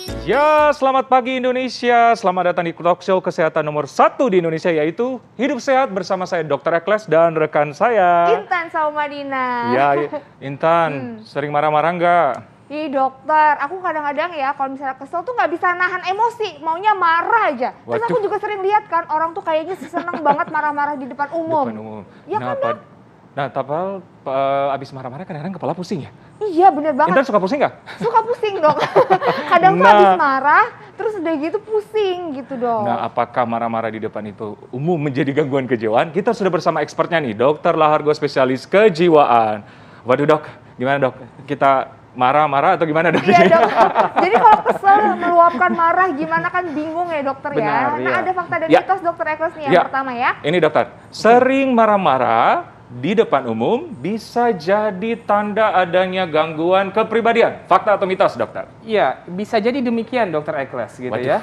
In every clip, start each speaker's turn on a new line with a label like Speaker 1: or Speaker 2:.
Speaker 1: Ya, selamat pagi Indonesia. Selamat datang di talk show kesehatan nomor 1 di Indonesia, yaitu Hidup Sehat bersama saya Dr. Ekles dan rekan saya.
Speaker 2: Intan Saumadina.
Speaker 1: Ya, Intan, sering marah-marah nggak?
Speaker 2: Ih dokter, aku kadang-kadang ya kalau misalnya kesel tuh nggak bisa nahan emosi, maunya marah aja. Terus aku
Speaker 1: Waduh.
Speaker 2: juga sering lihat kan, orang tuh kayaknya seneng banget marah-marah di depan umum.
Speaker 1: Depan umum.
Speaker 2: Ya kan, Dok?
Speaker 1: Nah, tapal abis marah-marah kadang-kadang kepala pusing ya?
Speaker 2: Iya bener banget,
Speaker 1: Intan suka pusing nggak?
Speaker 2: suka pusing dok. Kadang tuh
Speaker 1: Nah.
Speaker 2: habis marah, terus udah gitu pusing gitu dok.
Speaker 1: Nah, apakah marah-marah di depan itu umum menjadi gangguan kejiwaan? Kita sudah bersama expertnya nih, Dr. Lahargo, spesialis kejiwaan. Waduh dok, gimana dok? Kita marah-marah atau gimana dok?
Speaker 2: Iya dok, jadi kalau kesel meluapkan marah gimana kan bingung ya dokter
Speaker 1: Benar,
Speaker 2: ya. Nah
Speaker 1: iya.
Speaker 2: ada fakta dan
Speaker 1: Ya.
Speaker 2: mitos dokter Ekles nih yang
Speaker 1: Ya.
Speaker 2: pertama ya.
Speaker 1: Ini dokter, sering marah-marah di depan umum bisa jadi tanda adanya gangguan kepribadian. Fakta atau mitos dokter?
Speaker 3: Iya, bisa jadi demikian Dokter Ekles gitu
Speaker 1: Waduh.
Speaker 3: ya.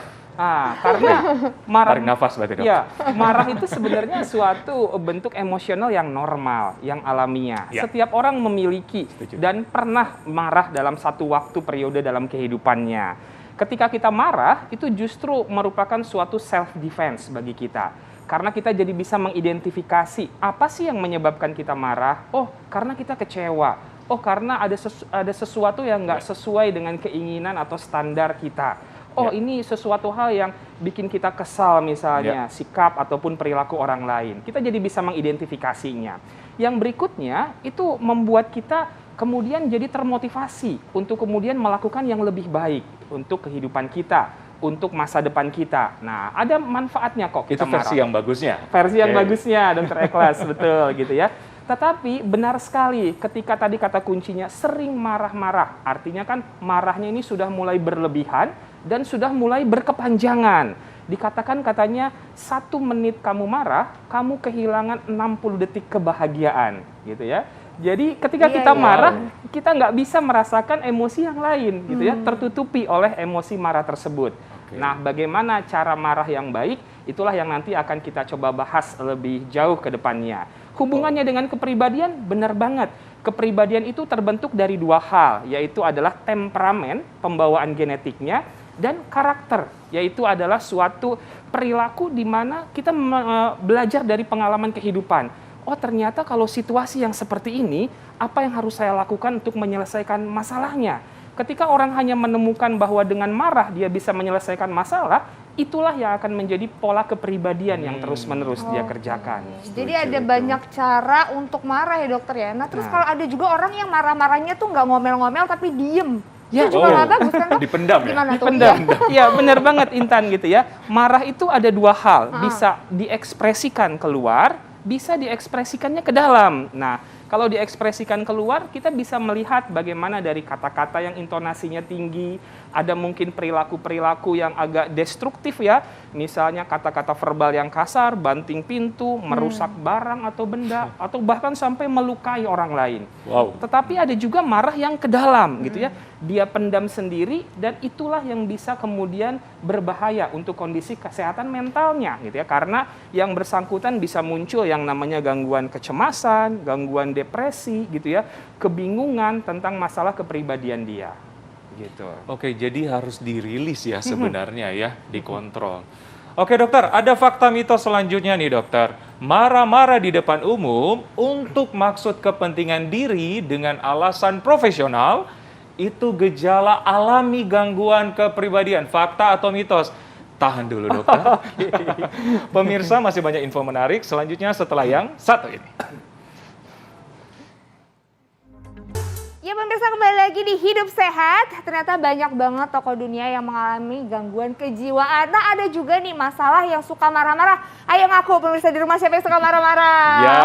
Speaker 3: Karena marah,
Speaker 1: Tarik nafas berarti dok.
Speaker 3: ya, marah itu sebenarnya suatu bentuk emosional yang normal, yang alamiah.
Speaker 1: Ya.
Speaker 3: Setiap orang memiliki
Speaker 1: Setuju.
Speaker 3: dan pernah marah dalam satu waktu periode dalam kehidupannya. Ketika kita marah, itu justru merupakan suatu self defense bagi kita. Karena kita jadi bisa mengidentifikasi apa sih yang menyebabkan kita marah. Oh, karena kita kecewa. Oh, karena ada sesuatu yang nggak sesuai dengan keinginan atau standar kita. Oh,
Speaker 1: Ya.
Speaker 3: ini sesuatu hal yang bikin kita kesal misalnya, sikap ataupun perilaku orang lain. Kita jadi bisa mengidentifikasinya. Yang berikutnya itu membuat kita kemudian jadi termotivasi untuk kemudian melakukan yang lebih baik untuk kehidupan kita, untuk masa depan kita. Nah, ada manfaatnya kok
Speaker 1: Itu
Speaker 3: kita
Speaker 1: versi
Speaker 3: marah.
Speaker 1: yang bagusnya.
Speaker 3: Versi yang
Speaker 1: Oke.
Speaker 3: bagusnya, Dokter Eklas, betul gitu ya. Tetapi benar sekali ketika tadi kata kuncinya sering marah-marah. Artinya kan marahnya ini sudah mulai berlebihan dan sudah mulai berkepanjangan. Dikatakan katanya 1 menit kamu marah, kamu kehilangan 60 detik kebahagiaan gitu ya. Jadi ketika
Speaker 2: Iya,
Speaker 3: kita
Speaker 2: iya.
Speaker 3: marah, kita nggak bisa merasakan emosi yang lain gitu ya, tertutupi oleh emosi marah tersebut.
Speaker 1: Oke.
Speaker 3: Nah, bagaimana cara marah yang baik? Itulah yang nanti akan kita coba bahas lebih jauh ke depannya. Hubungannya dengan kepribadian, benar banget. Kepribadian itu terbentuk dari 2 hal, yaitu adalah temperamen, pembawaan genetiknya, dan karakter, yaitu adalah suatu perilaku di mana kita belajar dari pengalaman kehidupan. Oh, ternyata kalau situasi yang seperti ini, apa yang harus saya lakukan untuk menyelesaikan masalahnya? Ketika orang hanya menemukan bahwa dengan marah dia bisa menyelesaikan masalah, itulah yang akan menjadi pola kepribadian yang terus-menerus dia kerjakan.
Speaker 2: Jadi
Speaker 1: Setuju
Speaker 2: ada
Speaker 1: itu.
Speaker 2: banyak cara untuk marah ya dokter ya. Nah terus
Speaker 3: Nah.
Speaker 2: kalau ada juga orang yang marah-marahnya tuh nggak ngomel-ngomel tapi diem.
Speaker 3: Ya.
Speaker 2: Itu juga
Speaker 1: Oh.
Speaker 2: nggak bagus kan dok?
Speaker 1: Dipendam ya?
Speaker 2: Gimana tuh?
Speaker 3: Dipendam. Iya, benar banget Intan gitu ya. Marah itu ada 2 hal, bisa diekspresikan keluar, bisa diekspresikannya ke dalam. Nah, kalau diekspresikan keluar, kita bisa melihat bagaimana dari kata-kata yang intonasinya tinggi, ada mungkin perilaku-perilaku yang agak destruktif ya, misalnya kata-kata verbal yang kasar, banting pintu, merusak barang atau benda, atau bahkan sampai melukai orang lain.
Speaker 1: Wow.
Speaker 3: Tetapi ada juga marah yang ke dalam gitu ya. Dia pendam sendiri dan itulah yang bisa kemudian berbahaya untuk kondisi kesehatan mentalnya gitu ya. Karena yang bersangkutan bisa muncul yang namanya gangguan kecemasan, gangguan depresi gitu ya, kebingungan tentang masalah kepribadian dia. Gitu.
Speaker 1: Oke, jadi harus dirilis ya sebenarnya ya, dikontrol. Oke dokter, ada fakta mitos selanjutnya nih dokter. Marah-marah di depan umum untuk maksud kepentingan diri dengan alasan profesional itu gejala alami gangguan kepribadian. Fakta atau mitos? Tahan dulu dokter. Pemirsa masih banyak info menarik. Selanjutnya setelah yang satu ini.
Speaker 2: Ya pemirsa kembali lagi di Hidup Sehat. Ternyata banyak banget tokoh dunia yang mengalami gangguan kejiwaan. Nah ada juga nih masalah yang suka marah-marah. Ayo ngaku pemirsa di rumah siapa yang suka marah-marah?
Speaker 1: Ya,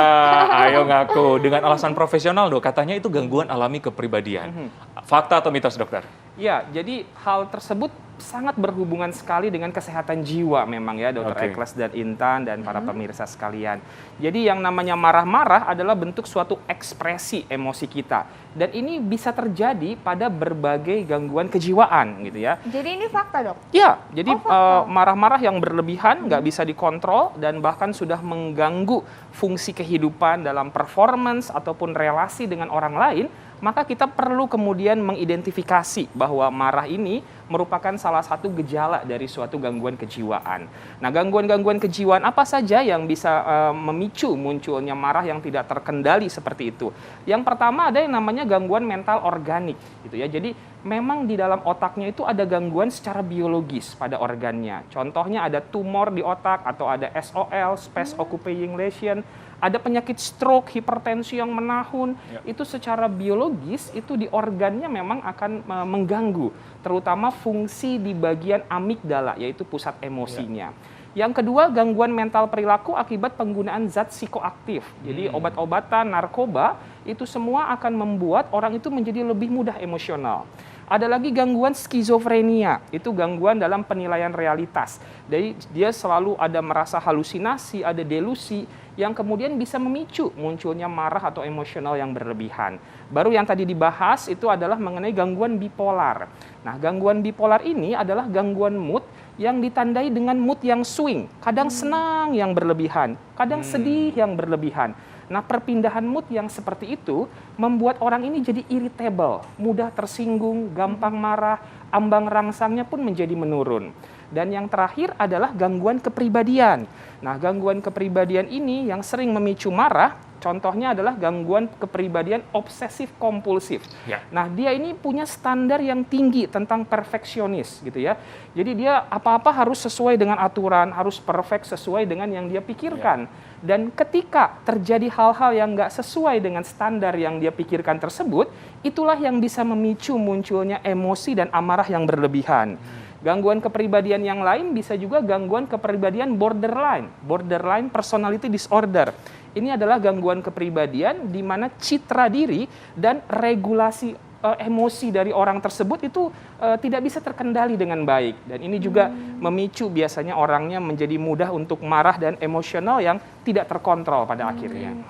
Speaker 1: ayo ngaku. Dengan alasan profesional dok, katanya itu gangguan alami kepribadian. Fakta atau mitos dokter?
Speaker 3: Ya, jadi hal tersebut sangat berhubungan sekali dengan kesehatan jiwa memang ya Dr.
Speaker 1: Oke.
Speaker 3: Ekles dan Intan dan para pemirsa sekalian. Jadi yang namanya marah-marah adalah bentuk suatu ekspresi emosi kita. Dan ini bisa terjadi pada berbagai gangguan kejiwaan gitu ya.
Speaker 2: Jadi ini fakta dok?
Speaker 3: Ya, jadi
Speaker 2: Oh, fakta.
Speaker 3: marah-marah yang berlebihan nggak bisa dikontrol dan bahkan sudah mengganggu fungsi kehidupan dalam performance ataupun relasi dengan orang lain maka kita perlu kemudian mengidentifikasi bahwa marah ini merupakan salah satu gejala dari suatu gangguan kejiwaan. Nah, gangguan-gangguan kejiwaan apa saja yang bisa memicu munculnya marah yang tidak terkendali seperti itu? Yang pertama ada yang namanya gangguan mental organik, gitu ya. Jadi memang di dalam otaknya itu ada gangguan secara biologis pada organnya. Contohnya ada tumor di otak atau ada SOL, space occupying lesion, ada penyakit stroke, hipertensi yang menahun, itu secara biologis itu di organnya memang akan mengganggu, terutama fungsi di bagian amigdala, yaitu pusat emosinya. Yang kedua, gangguan mental perilaku akibat penggunaan zat psikoaktif. Jadi obat-obatan, narkoba, itu semua akan membuat orang itu menjadi lebih mudah emosional. Ada lagi gangguan skizofrenia, itu gangguan dalam penilaian realitas. Jadi dia selalu ada merasa halusinasi, ada delusi, yang kemudian bisa memicu munculnya marah atau emosional yang berlebihan. Baru yang tadi dibahas itu adalah mengenai gangguan bipolar. Nah, gangguan bipolar ini adalah gangguan mood yang ditandai dengan mood yang swing, kadang senang yang berlebihan, kadang sedih yang berlebihan. Nah, perpindahan mood yang seperti itu membuat orang ini jadi irritable, mudah tersinggung, gampang marah, ambang rangsangnya pun menjadi menurun. Dan yang terakhir adalah gangguan kepribadian. Nah, gangguan kepribadian ini yang sering memicu marah, contohnya adalah gangguan kepribadian obsesif kompulsif. Nah, dia ini punya standar yang tinggi tentang perfeksionis, gitu ya. Jadi dia apa-apa harus sesuai dengan aturan, harus perfect sesuai dengan yang dia pikirkan. Dan ketika terjadi hal-hal yang nggak sesuai dengan standar yang dia pikirkan tersebut, itulah yang bisa memicu munculnya emosi dan amarah yang berlebihan. Gangguan kepribadian yang lain bisa juga gangguan kepribadian borderline personality disorder. Ini adalah gangguan kepribadian di mana citra diri dan regulasi emosi dari orang tersebut itu tidak bisa terkendali dengan baik. Dan ini juga memicu biasanya orangnya menjadi mudah untuk marah dan emosional yang tidak terkontrol pada akhirnya.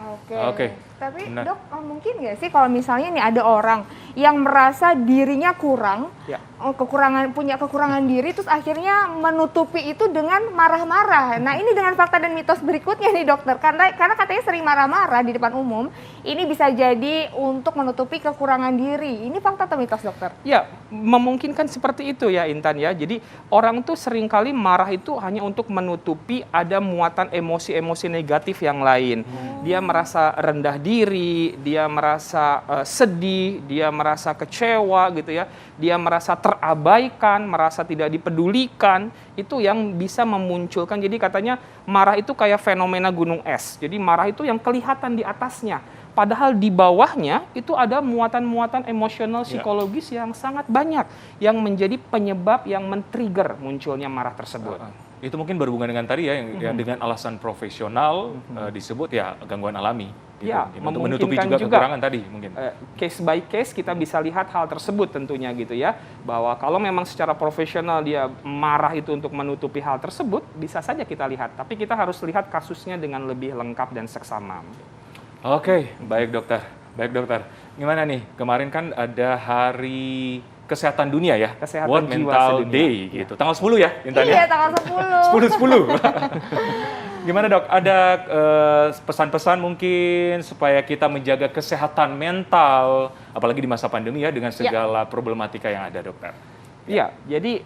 Speaker 2: Oke. Tapi dok, mungkin nggak sih kalau misalnya nih ada orang yang merasa dirinya kurang, punya kekurangan diri, terus akhirnya menutupi itu dengan marah-marah. Nah, ini dengan fakta dan mitos berikutnya nih dokter, karena katanya sering marah-marah di depan umum, ini bisa jadi untuk menutupi kekurangan diri. Ini fakta atau mitos dokter?
Speaker 3: Ya, memungkinkan seperti itu ya Intan ya. Jadi orang tuh seringkali marah itu hanya untuk menutupi ada muatan emosi-emosi negatif yang lain. Dia merasa rendah diri, dia merasa sedih, dia merasa kecewa gitu ya. Dia merasa terabaikan, merasa tidak dipedulikan. Itu yang bisa memunculkan. Jadi katanya marah itu kayak fenomena gunung es. Jadi marah itu yang kelihatan di atasnya. Padahal di bawahnya itu ada muatan-muatan emosional psikologis yang sangat banyak yang menjadi penyebab yang men-trigger munculnya marah tersebut.
Speaker 1: Itu mungkin berhubungan dengan tadi ya, yang dengan alasan profesional disebut ya gangguan alami. Gitu.
Speaker 3: Ya,
Speaker 1: untuk menutupi juga kekurangan tadi mungkin.
Speaker 3: Case by case kita bisa lihat hal tersebut tentunya gitu ya. Bahwa kalau memang secara profesional dia marah itu untuk menutupi hal tersebut, bisa saja kita lihat. Tapi kita harus lihat kasusnya dengan lebih lengkap dan seksama.
Speaker 1: Oke, baik dokter. Gimana nih? Kemarin kan ada Hari Kesehatan Dunia ya,
Speaker 3: Kesehatan
Speaker 1: World
Speaker 3: Jiwa
Speaker 1: Mental
Speaker 3: Sedunia.
Speaker 1: Day gitu. Tanggal 10 ya, Intan
Speaker 2: Iya,
Speaker 1: ya?
Speaker 2: tanggal 10.
Speaker 1: 10. Gimana dok? Ada pesan-pesan mungkin supaya kita menjaga kesehatan mental, apalagi di masa pandemi ya dengan segala problematika yang ada, dokter.
Speaker 3: Iya, jadi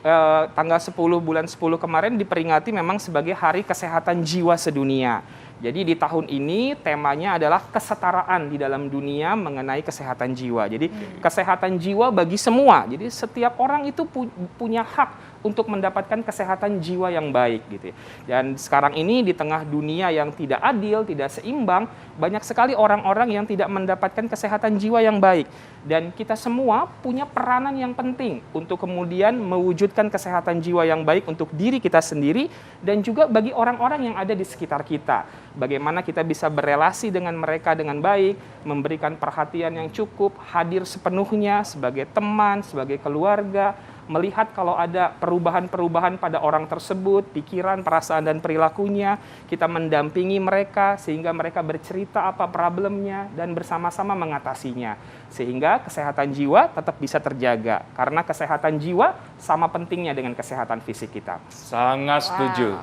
Speaker 3: tanggal 10 bulan 10 kemarin diperingati memang sebagai Hari Kesehatan Jiwa Sedunia. Jadi di tahun ini temanya adalah kesetaraan di dalam dunia mengenai kesehatan jiwa. Jadi kesehatan jiwa bagi semua. Jadi setiap orang itu punya hak untuk mendapatkan kesehatan jiwa yang baik gitu. Dan sekarang ini di tengah dunia yang tidak adil, tidak seimbang, banyak sekali orang-orang yang tidak mendapatkan kesehatan jiwa yang baik. Dan kita semua punya peranan yang penting untuk kemudian mewujudkan kesehatan jiwa yang baik untuk diri kita sendiri dan juga bagi orang-orang yang ada di sekitar kita. Bagaimana kita bisa berelasi dengan mereka dengan baik, memberikan perhatian yang cukup, hadir sepenuhnya sebagai teman, sebagai keluarga, melihat kalau ada perubahan-perubahan pada orang tersebut, pikiran, perasaan, dan perilakunya, kita mendampingi mereka sehingga mereka bercerita apa problemnya dan bersama-sama mengatasinya. Sehingga kesehatan jiwa tetap bisa terjaga, karena kesehatan jiwa sama pentingnya dengan kesehatan fisik kita.
Speaker 1: Sangat setuju.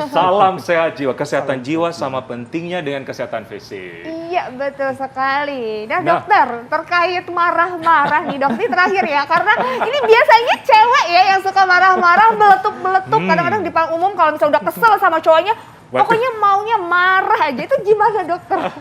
Speaker 1: Salam sehat jiwa, kesehatan jiwa sama pentingnya dengan kesehatan fisik.
Speaker 2: Iya, betul sekali. Nah, dokter, terkait marah-marah nih, dok, ini terakhir ya, karena ini biasanya cewek ya yang suka marah-marah, meletup-meletup, kadang-kadang di depan umum kalau misalnya udah kesel sama cowoknya, pokoknya maunya marah aja. Itu gimana, dokter?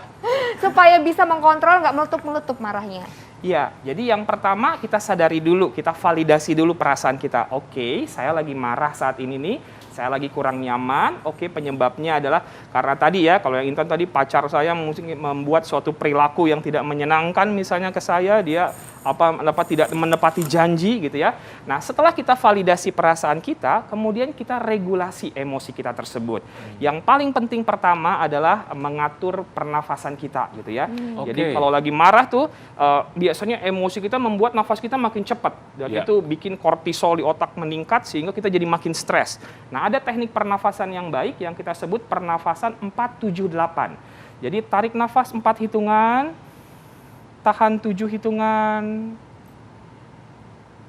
Speaker 2: Supaya bisa mengkontrol nggak meletup-meletup marahnya.
Speaker 3: Iya, jadi yang pertama kita sadari dulu, kita validasi dulu perasaan kita. Oke, saya lagi marah saat ini nih, saya lagi kurang nyaman. Oke, penyebabnya adalah karena tadi ya, kalau yang Intan tadi pacar saya membuat suatu perilaku yang tidak menyenangkan misalnya ke saya, dia tidak menepati janji gitu ya. Nah, setelah kita validasi perasaan kita, kemudian kita regulasi emosi kita tersebut. Yang paling penting pertama adalah mengatur pernafasan kita gitu ya. Jadi kalau lagi marah tuh biasanya emosi kita membuat nafas kita makin cepat dan itu bikin kortisol di otak meningkat sehingga kita jadi makin stres. Nah, ada teknik pernafasan yang baik yang kita sebut pernafasan 4-7-8. Jadi tarik nafas 4 hitungan, tahan 7 hitungan,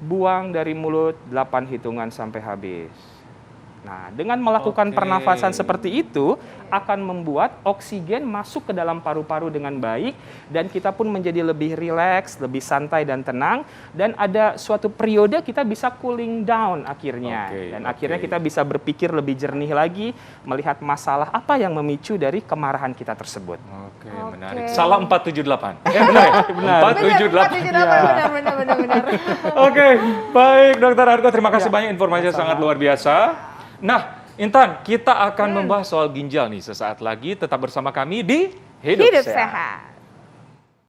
Speaker 3: buang dari mulut 8 hitungan sampai habis. Nah, dengan melakukan pernafasan seperti itu akan membuat oksigen masuk ke dalam paru-paru dengan baik dan kita pun menjadi lebih rileks, lebih santai dan tenang dan ada suatu periode kita bisa cooling down akhirnya dan akhirnya kita bisa berpikir lebih jernih lagi melihat masalah apa yang memicu dari kemarahan kita tersebut.
Speaker 1: Oke, menarik. Salah 478. Ya, benar ya? Benar. 478.
Speaker 2: Benar.
Speaker 1: Oke, baik Dokter Argo, terima kasih banyak informasinya sangat luar biasa. Nah, Intan, kita akan membahas soal ginjal nih sesaat lagi. Tetap bersama kami di Hidup Sehat.